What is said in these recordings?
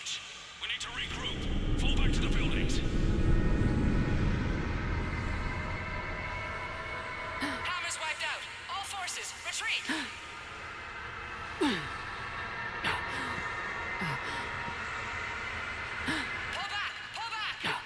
much. We need to regroup. Fall back to the buildings. Hammer's wiped out. All forces, retreat! Pull back! Pull back!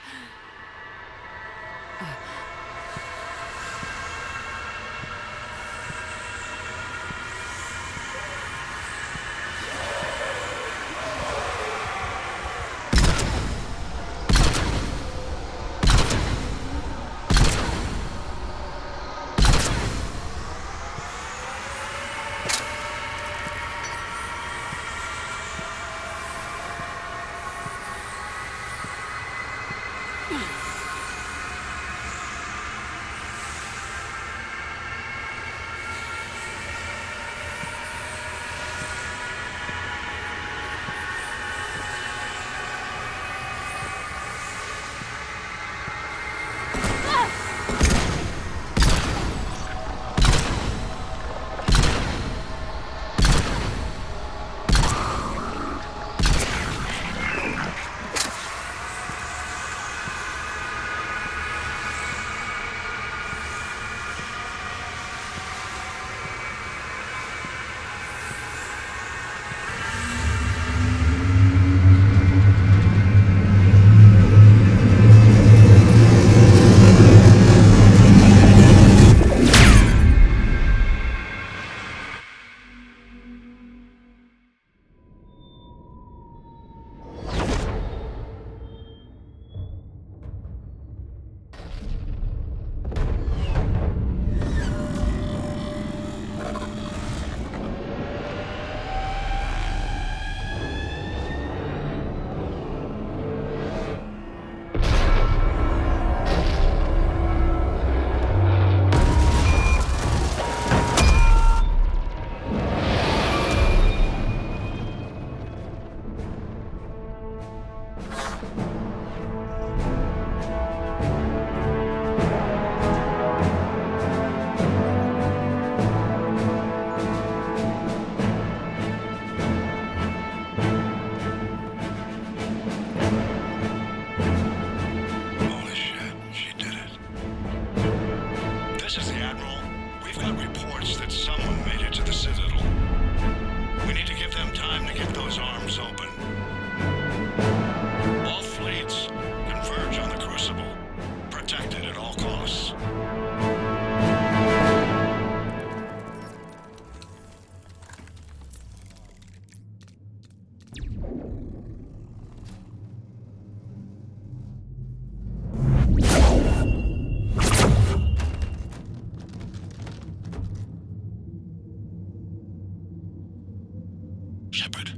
Shepard.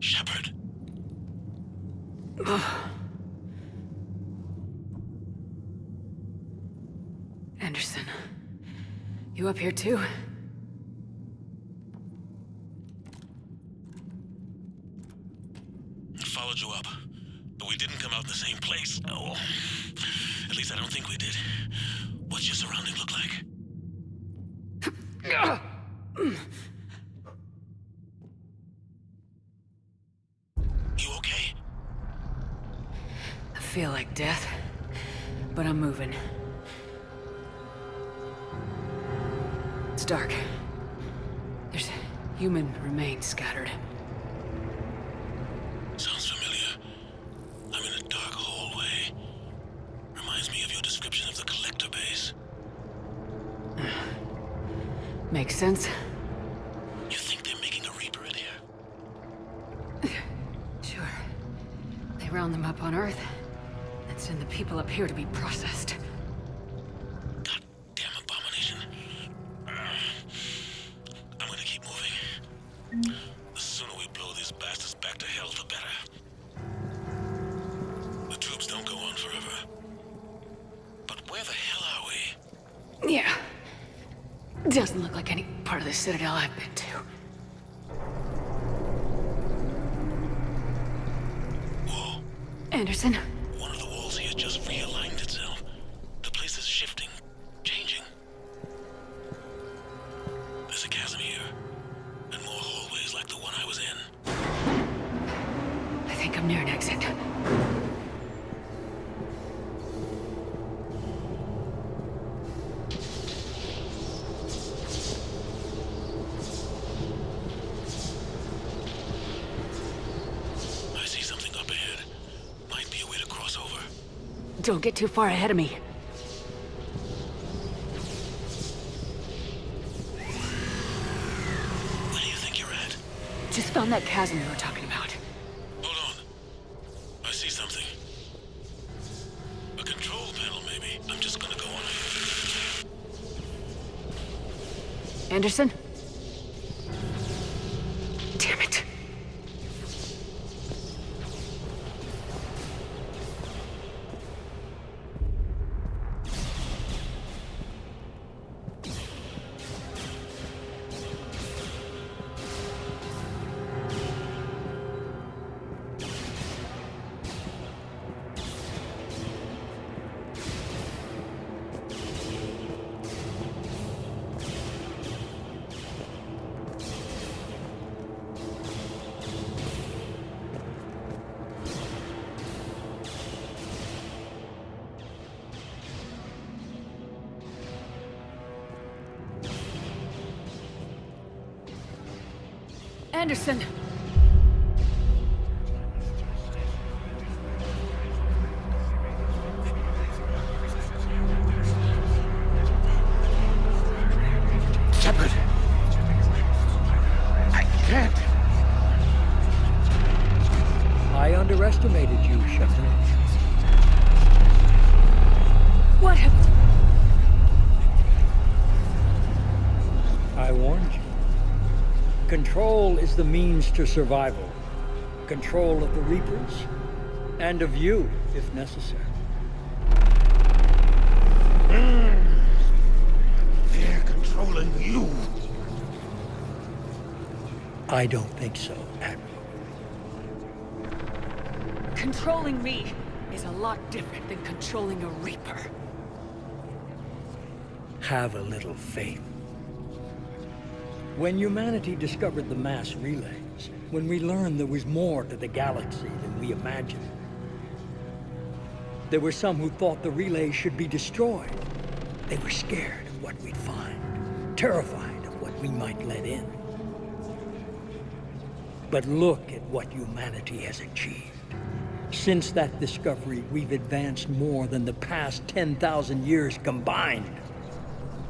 Shepard. Anderson, you up here too? I followed you up, but we didn't come out in the same place. Oh, at least I don't think we did. What's your surrounding look like? You okay? I feel like death, but I'm moving. It's dark. There's human remains scattered. Sounds familiar. I'm in a dark hallway. Reminds me of your description of the collector base. Makes sense. You think they're making a Reaper in here? Sure. They round them up on Earth, and send the people up here to be processed. Goddamn abomination. I'm gonna keep moving. The sooner we blow these bastards back to hell, the better. The troops don't go on forever. But where the hell are we? Yeah. Doesn't look like any part of the Citadel I've been to. Whoa. Anderson? One of the walls here just realigned itself. The place is shifting, changing. There's a chasm here. I'm near an exit. I see something up ahead. Might be a way to cross over. Don't get too far ahead of me. Where do you think you're at? Just found that chasm you were talking about. Hold on. I see something. A control panel, maybe. I'm just gonna go on ahead. Anderson? Damn it. Anderson! Shepard! I can't! I underestimated you, Shepard. What have... I warned you. Control is the means to survival. Control of the Reapers, and of you, if necessary. They're controlling you! I don't think so, Admiral. Controlling me is a lot different than controlling a Reaper. Have a little faith. When humanity discovered the mass relays, when we learned there was more to the galaxy than we imagined, there were some who thought the relays should be destroyed. They were scared of what we'd find, terrified of what we might let in. But look at what humanity has achieved. Since that discovery, we've advanced more than the past 10,000 years combined.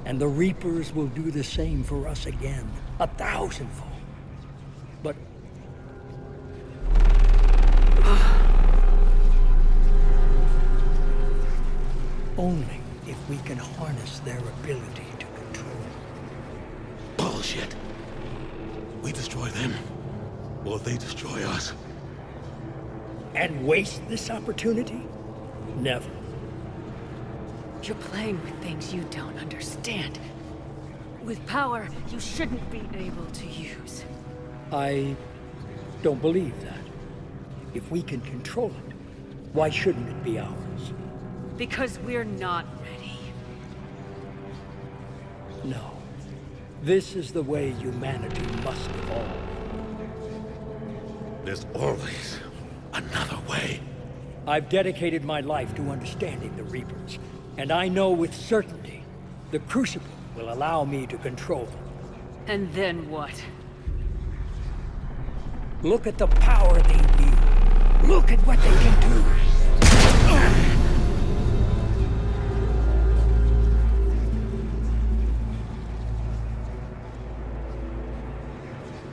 And the Reapers will do the same for us again, 1,000-fold. But... only if we can harness their ability to control. Bullshit! We destroy them, or they destroy us. And waste this opportunity? Never. You're playing with things you don't understand. With power you shouldn't be able to use. I don't believe that. If we can control it, why shouldn't it be ours? Because we're not ready. No. This is the way humanity must evolve. There's always another way. I've dedicated my life to understanding the Reapers, and I know with certainty the Crucible will allow me to control them. And then what? Look at the power they wield. Look at what they can do.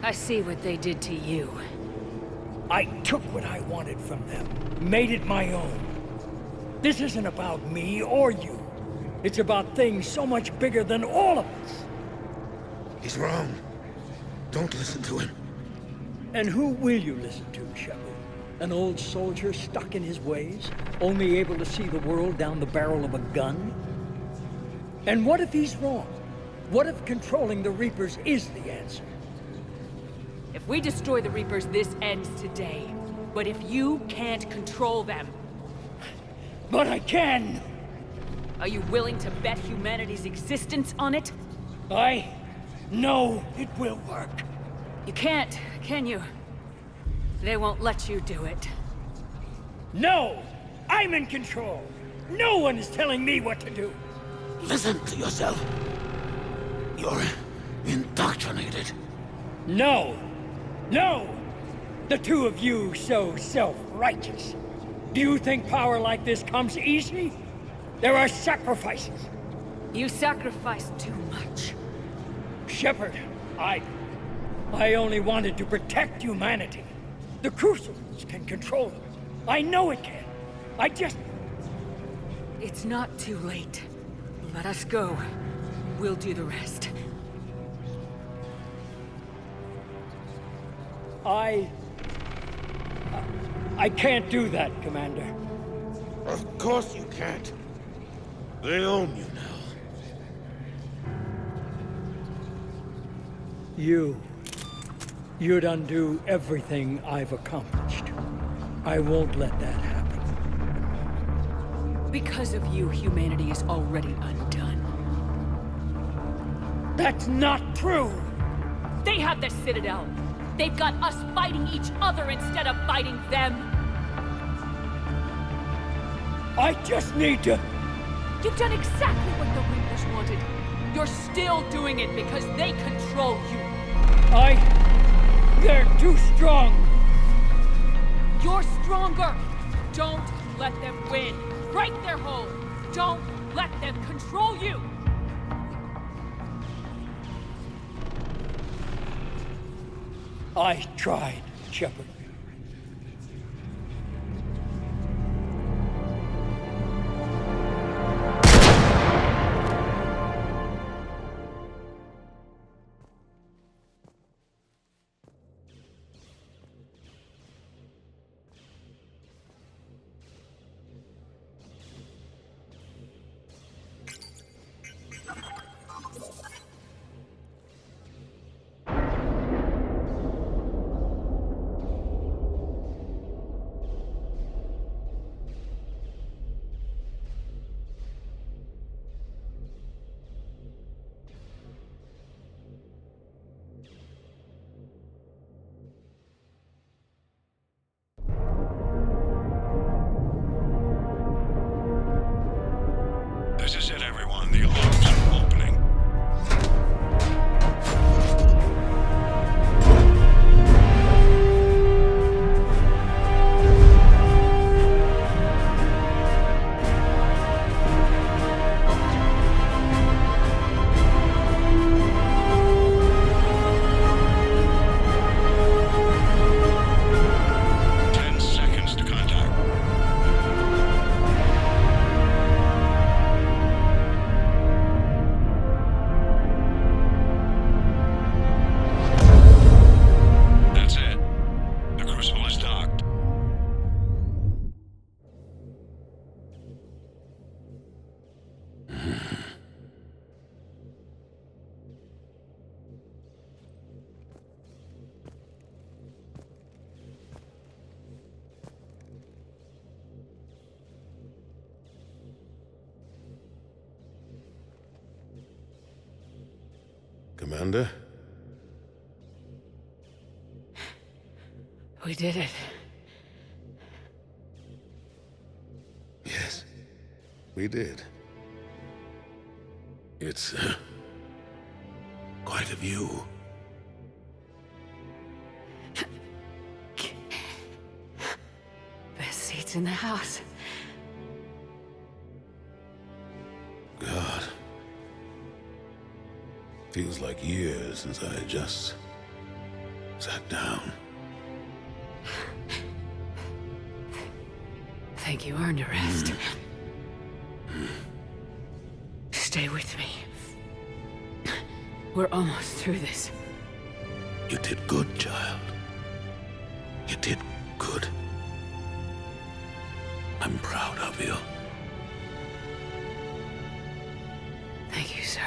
I see what they did to you. I took what I wanted from them, made it my own. This isn't about me or you. It's about things so much bigger than all of us. He's wrong. Don't listen to him. And who will you listen to, Shepard? An old soldier stuck in his ways, only able to see the world down the barrel of a gun? And what if he's wrong? What if controlling the Reapers is the answer? If we destroy the Reapers, this ends today. But if you can't control them... But I can! Are you willing to bet humanity's existence on it? I know it will work. You can't, can you? They won't let you do it. No! I'm in control! No one is telling me what to do! Listen to yourself. You're indoctrinated. No! No! The two of you so self-righteous. Do you think power like this comes easy? There are sacrifices. You sacrificed too much. Shepard, I only wanted to protect humanity. The Crucibles can control them. I know it can. I just... It's not too late. Let us go. We'll do the rest. I can't do that, Commander. Of course you can't. They own you now. You'd undo everything I've accomplished. I won't let that happen. Because of you, humanity is already undone. That's not true! They have the Citadel. They've got us fighting each other instead of fighting them. I just need to... You've done exactly what the Reapers wanted. You're still doing it because they control you. They're too strong. You're stronger. Don't let them win. Break their hold. Don't let them control you. I tried, Shepard. This is it, everyone. The alarms are opening. Commander? We did it. Yes, we did. It's quite a view. Best seats in the house. God. Feels like years since I just sat down. Think you earned a rest. Stay with me. We're almost through this. You did good, child. You did good. I'm proud of you. Thank you, sir.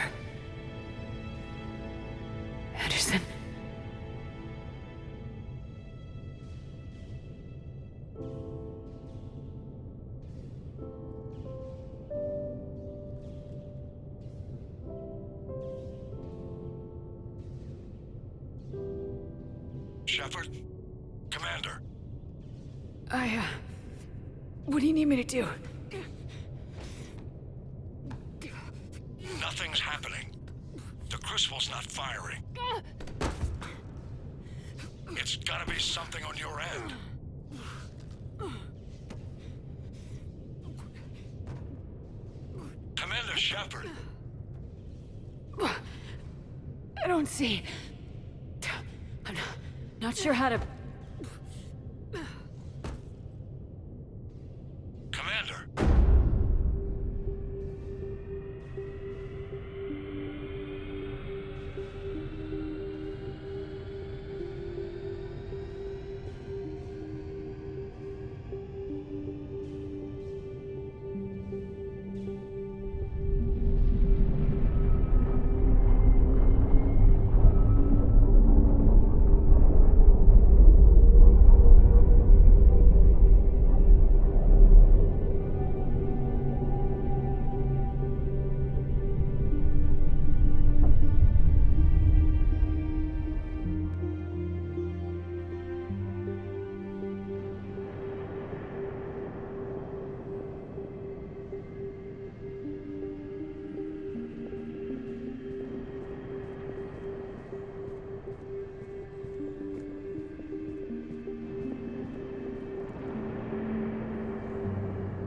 Anderson? Shepard? Commander? What do you need me to do? Nothing's happening. The crucible's not firing. It's gotta be something on your end. Commander Shepard. I don't see. I'm not sure how to... Commander.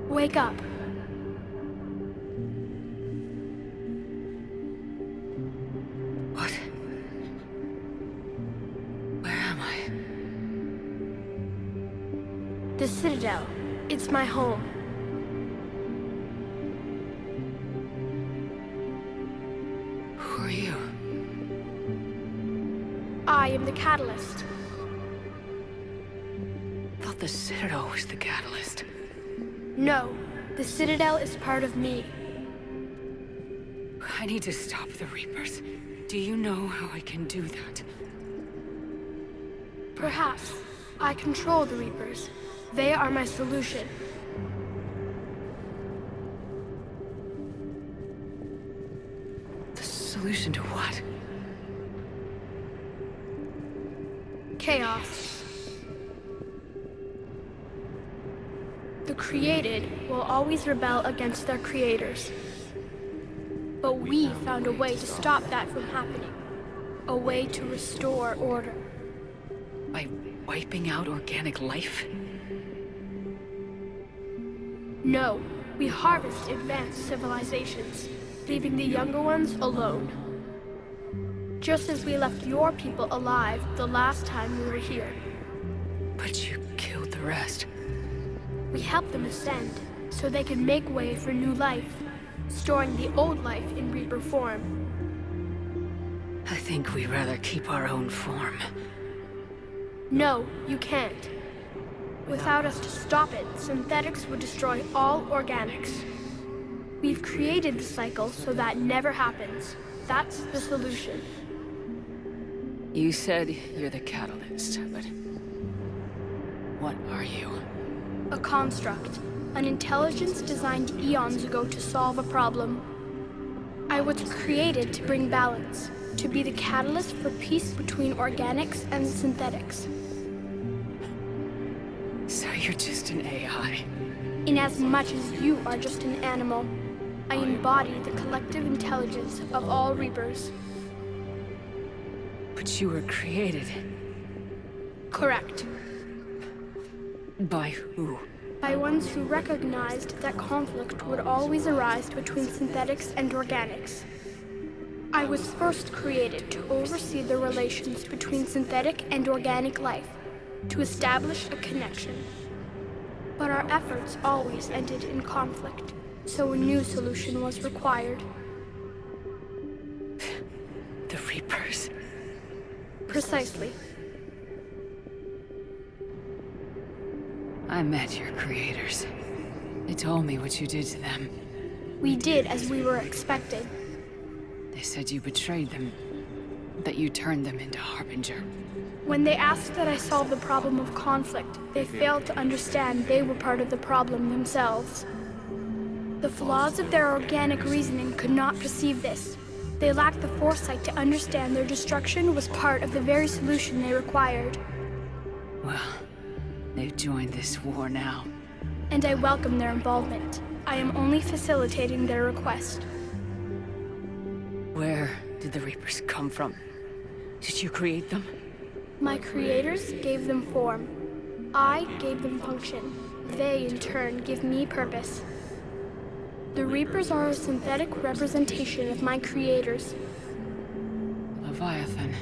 Wake up. What? Where am I? The Citadel. It's my home. Who are you? I am the Catalyst. I thought the Citadel was the catalyst. No, the Citadel is part of me. I need to stop the Reapers. Do you know how I can do that? Perhaps. I control the Reapers. They are my solution. The solution to what? Chaos. The created will always rebel against their creators. But we found a way to stop that from happening. A way to restore order. By wiping out organic life? No, we harvest advanced civilizations, leaving the younger ones alone. Just as we left your people alive the last time we were here. But you killed the rest. We helped them ascend, so they could make way for new life, storing the old life in Reaper form. I think we'd rather keep our own form. No, you can't. Without us to stop it, synthetics would destroy all organics. We've created the cycle so that never happens. That's the solution. You said you're the catalyst, but... what are you? A construct. An intelligence designed eons ago to solve a problem. I was created to bring balance, to be the catalyst for peace between organics and synthetics. So you're just an AI? In as much as you are just an animal, I embody the collective intelligence of all Reapers. But you were created. Correct. By who? By ones who recognized that conflict would always arise between synthetics and organics. I was first created to oversee the relations between synthetic and organic life, to establish a connection. But our efforts always ended in conflict, so a new solution was required. The Reapers. Precisely. I met your creators. They told me what you did to them. We did as we were expected. They said you betrayed them, that you turned them into Harbinger. When they asked that I solve the problem of conflict, they failed to understand they were part of the problem themselves. The flaws of their organic reasoning could not perceive this. They lacked the foresight to understand their destruction was part of the very solution they required. Well, they've joined this war now. and I welcome their involvement. I am only facilitating their request. Where did the Reapers come from? Did you create them? My creators gave them form. I gave them function. They, in turn, give me purpose. The Reapers are a synthetic representation of my creators. Leviathan.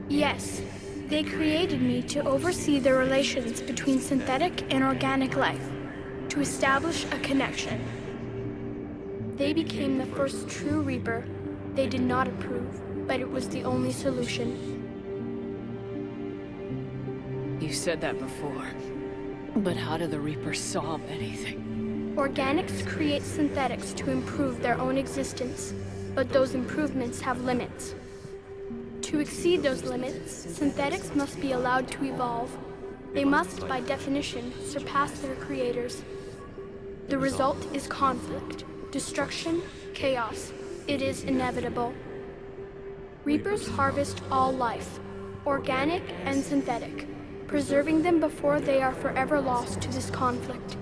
Yes, they created me to oversee the relations between synthetic and organic life, to establish a connection. They became the first true Reaper. They did not approve, but it was the only solution. You said that before. But how do the Reapers solve anything? Organics create synthetics to improve their own existence, but those improvements have limits. To exceed those limits, synthetics must be allowed to evolve. They must, by definition, surpass their creators. The result is conflict, destruction, chaos. It is inevitable. Reapers harvest all life, organic and synthetic, preserving them before they are forever lost to this conflict.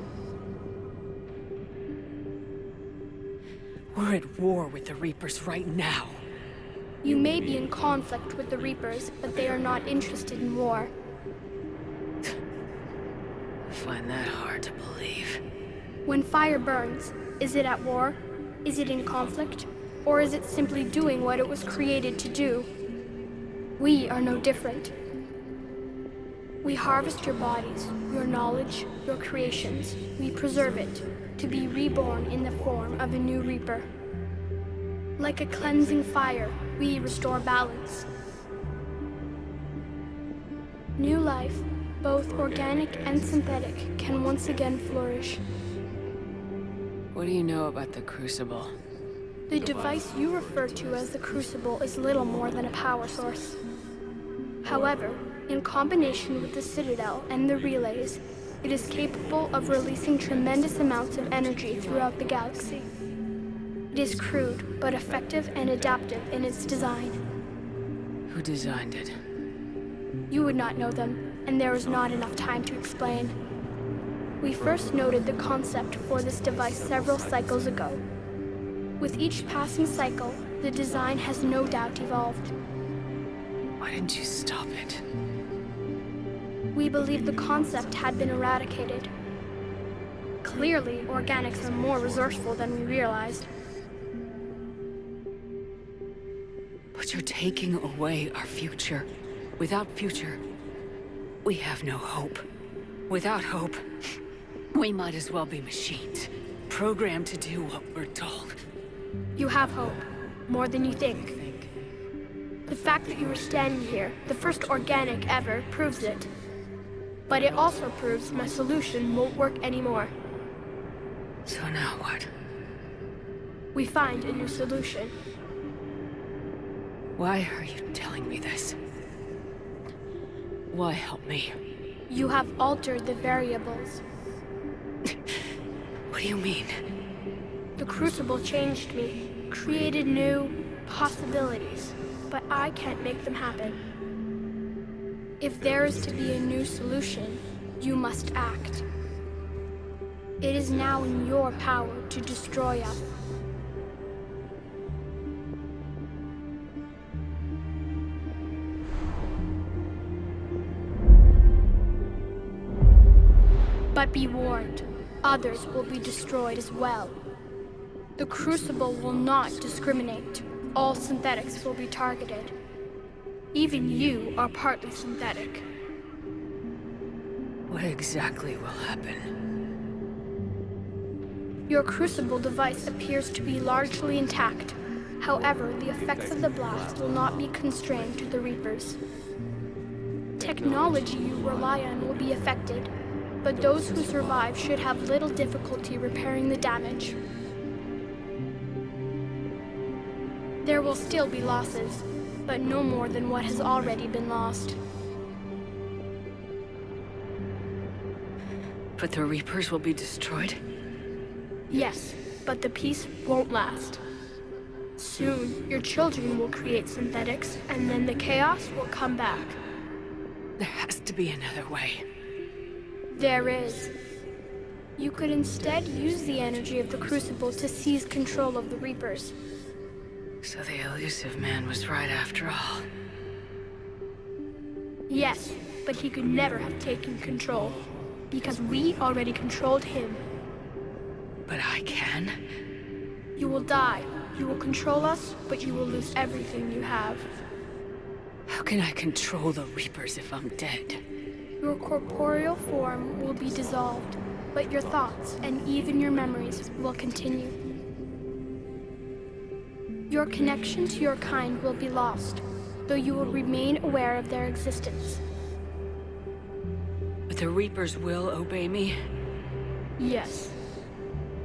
We're at war with the Reapers right now. You may be in conflict with the Reapers, but they are not interested in war. I find that hard to believe. When fire burns, is it at war? Is it in conflict? Or is it simply doing what it was created to do? We are no different. We harvest your bodies, your knowledge, your creations. We preserve it, to be reborn in the form of a new Reaper. Like a cleansing fire, we restore balance. New life, both organic and synthetic, can once again flourish. What do you know about the Crucible? The device you refer to as the Crucible is little more than a power source. However, in combination with the Citadel and the relays, it is capable of releasing tremendous amounts of energy throughout the galaxy. It is crude, but effective and adaptive in its design. Who designed it? You would not know them, and there is not enough time to explain. We first noted the concept for this device several cycles ago. With each passing cycle, the design has no doubt evolved. Why didn't you stop it? We believed the concept had been eradicated. Clearly, organics are more resourceful than we realized. But you're taking away our future. Without future, we have no hope. Without hope, we might as well be machines, programmed to do what we're told. You have hope, more than you think. The fact that you are standing here, the first organic ever, proves it. But it also proves my solution won't work anymore. So now what? We find a new solution. Why are you telling me this? Why help me? You have altered the variables. What do you mean? The Crucible changed me, created new possibilities, but I can't make them happen. If there is to be a new solution, you must act. It is now in your power to destroy us. But be warned, others will be destroyed as well. The Crucible will not discriminate. All synthetics will be targeted. Even you are partly synthetic. What exactly will happen? Your Crucible device appears to be largely intact. However, the effects of the blast will not be constrained to the Reapers. Technology you rely on will be affected, but those who survive should have little difficulty repairing the damage. There will still be losses, but no more than what has already been lost. But the Reapers will be destroyed? Yes, but the peace won't last. Soon, your children will create synthetics, and then the chaos will come back. There has to be another way. There is. You could instead use the energy of the Crucible to seize control of the Reapers. So the elusive man was right after all. Yes, but he could never have taken control, because we already controlled him. But I can? You will die. You will control us, but you will lose everything you have. How can I control the Reapers if I'm dead? Your corporeal form will be dissolved, but your thoughts and even your memories will continue. Your connection to your kind will be lost, though you will remain aware of their existence. But the Reapers will obey me? Yes.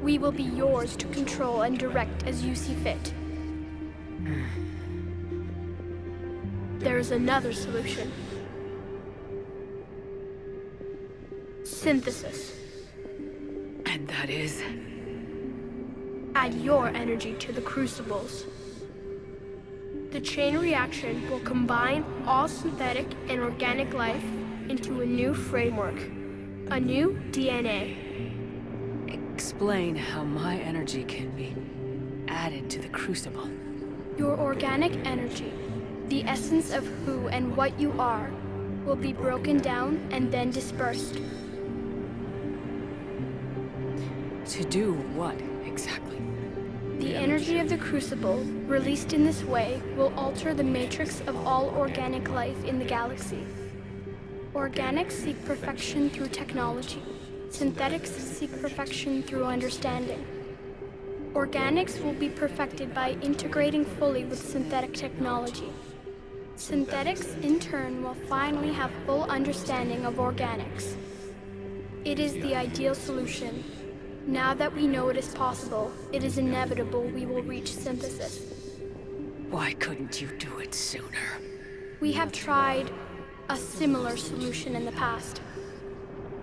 We will be yours to control and direct as you see fit. There is another solution. Synthesis. And that is? Add your energy to the crucibles. The chain reaction will combine all synthetic and organic life into a new framework, a new DNA. Explain how my energy can be added to the Crucible. Your organic energy, the essence of who and what you are, will be broken down and then dispersed. To do what, exactly? The energy of the Crucible, released in this way, will alter the matrix of all organic life in the galaxy. Organics seek perfection through technology. Synthetics seek perfection through understanding. Organics will be perfected by integrating fully with synthetic technology. Synthetics, in turn, will finally have full understanding of organics. It is the ideal solution. Now that we know it is possible, it is inevitable we will reach synthesis. Why couldn't you do it sooner? We have tried a similar solution in the past,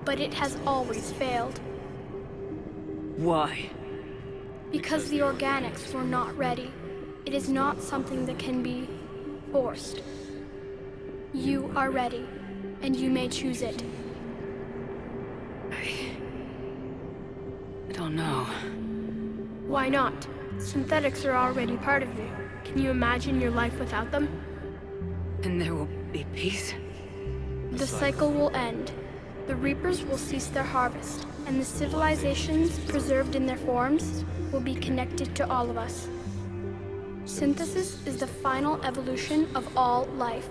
but it has always failed. Why? Because the organics were not ready. It is not something that can be forced. You are ready, and you may choose it. I don't know. Why not? Synthetics are already part of you. Can you imagine your life without them? And there will be peace? The cycle will end. The Reapers will cease their harvest, and the civilizations preserved in their forms will be connected to all of us. Synthesis is the final evolution of all life.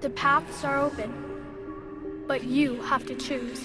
The paths are open, but you have to choose.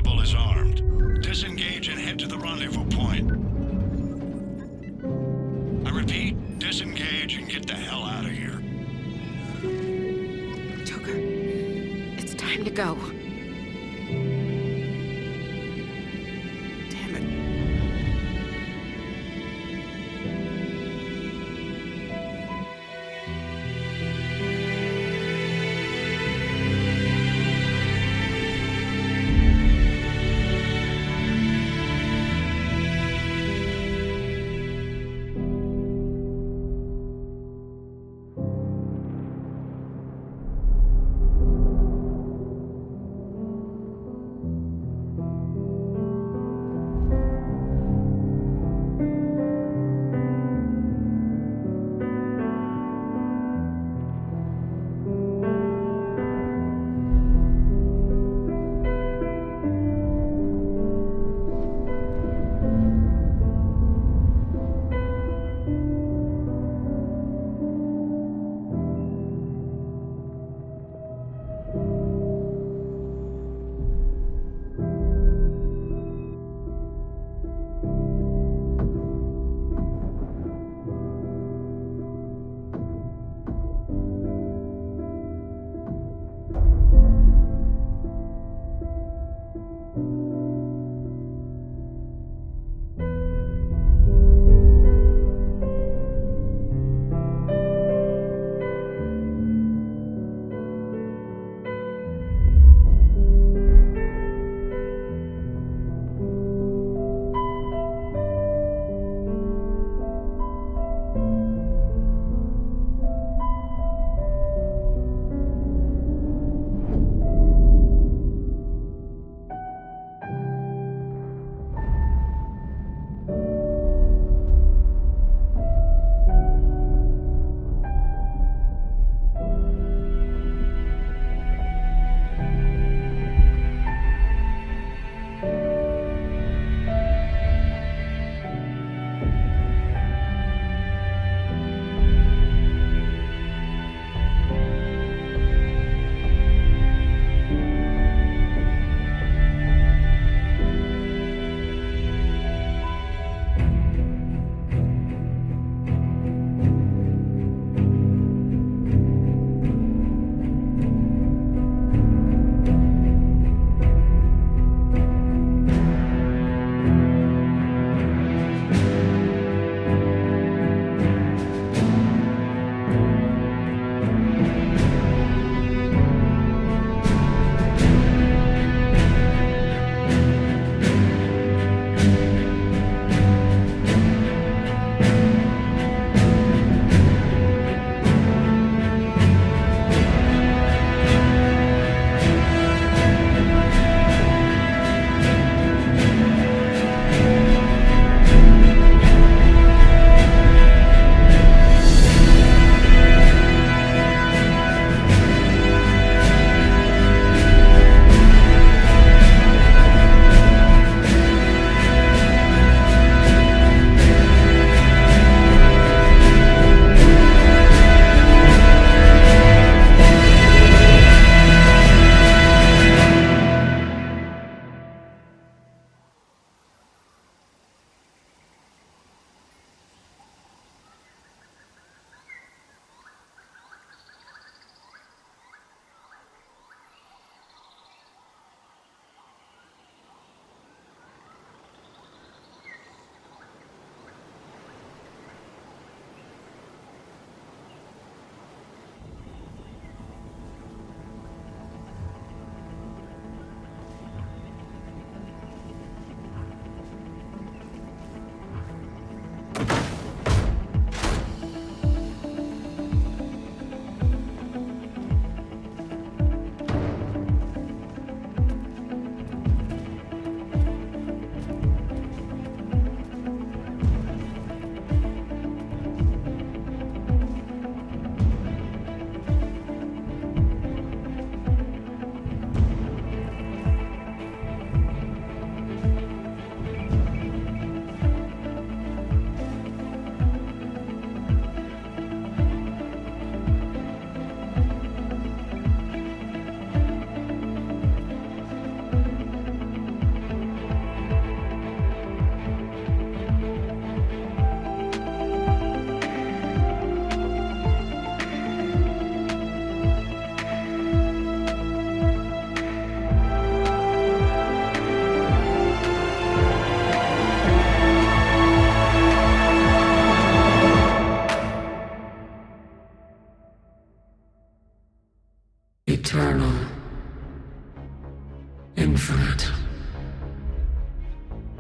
submersible is armed. Disengage and head to the rendezvous point. I repeat, disengage and get the hell out of here. Joker, it's time to go. Damn it.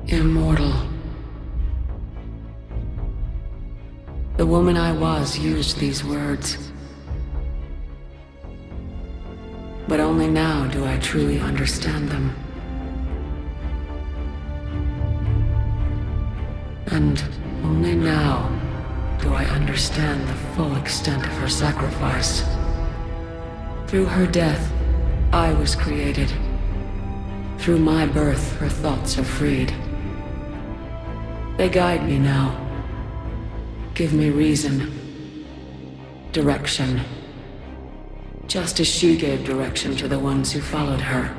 Immortal. The woman I was used these words. But only now do I truly understand them. And only now do I understand the full extent of her sacrifice. Through her death, I was created. Through my birth, her thoughts are freed. They guide me now. Give me reason. Direction. Just as she gave direction to the ones who followed her.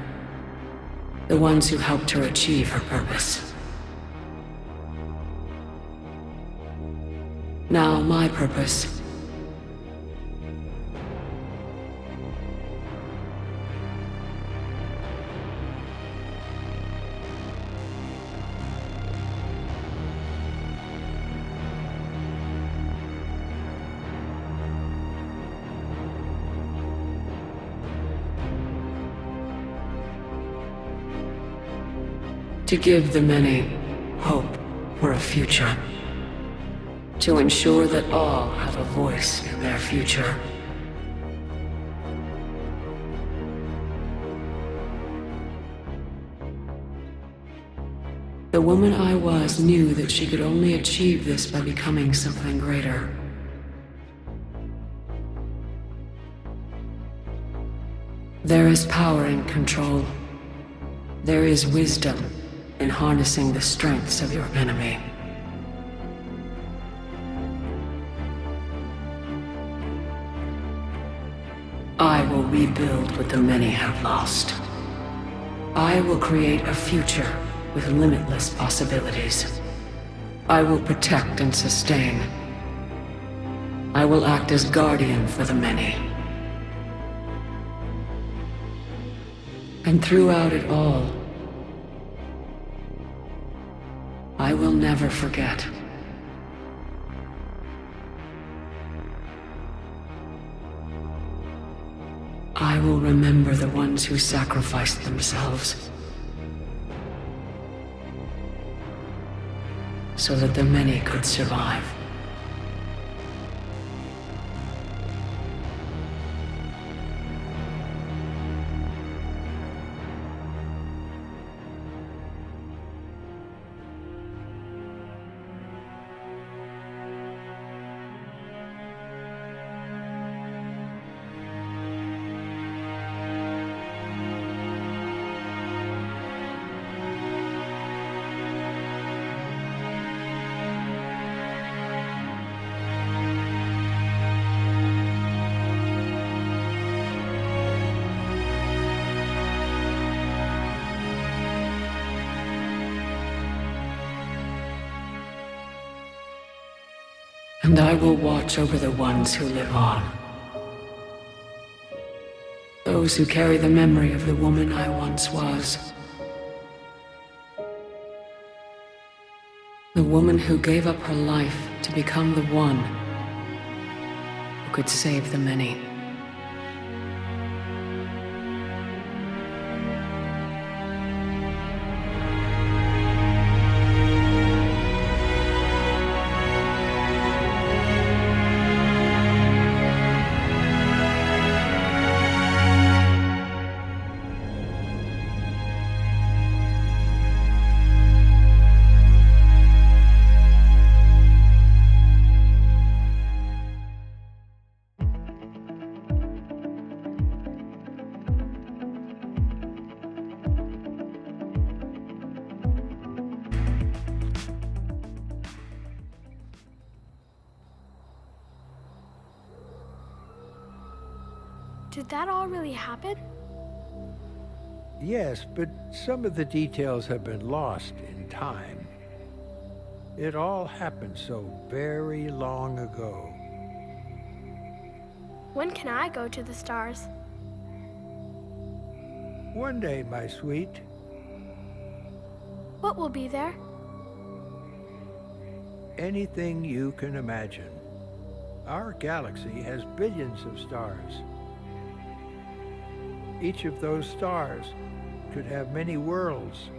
The ones who helped her achieve her purpose. Now my purpose. To give the many hope for a future. To ensure that all have a voice in their future. The woman I was knew that she could only achieve this by becoming something greater. There is power in control. There is wisdom in harnessing the strengths of your enemy. I will rebuild what the many have lost. I will create a future with limitless possibilities. I will protect and sustain. I will act as guardian for the many. And throughout it all, I will never forget. I will remember the ones who sacrificed themselves so that the many could survive. And I will watch over the ones who live on. Those who carry the memory of the woman I once was. The woman who gave up her life to become the one who could save the many. Did that all really happen? Yes, but some of the details have been lost in time. It all happened so very long ago. When can I go to the stars? One day, my sweet. What will be there? Anything you can imagine. Our galaxy has billions of stars. Each of those stars could have many worlds.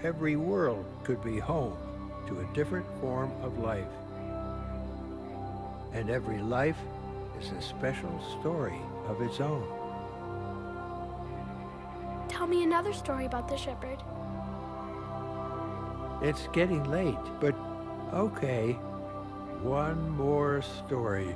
every world could be home to a different form of life. And every life is a special story of its own. Tell me another story about the shepherd. It's getting late, but okay. One more story.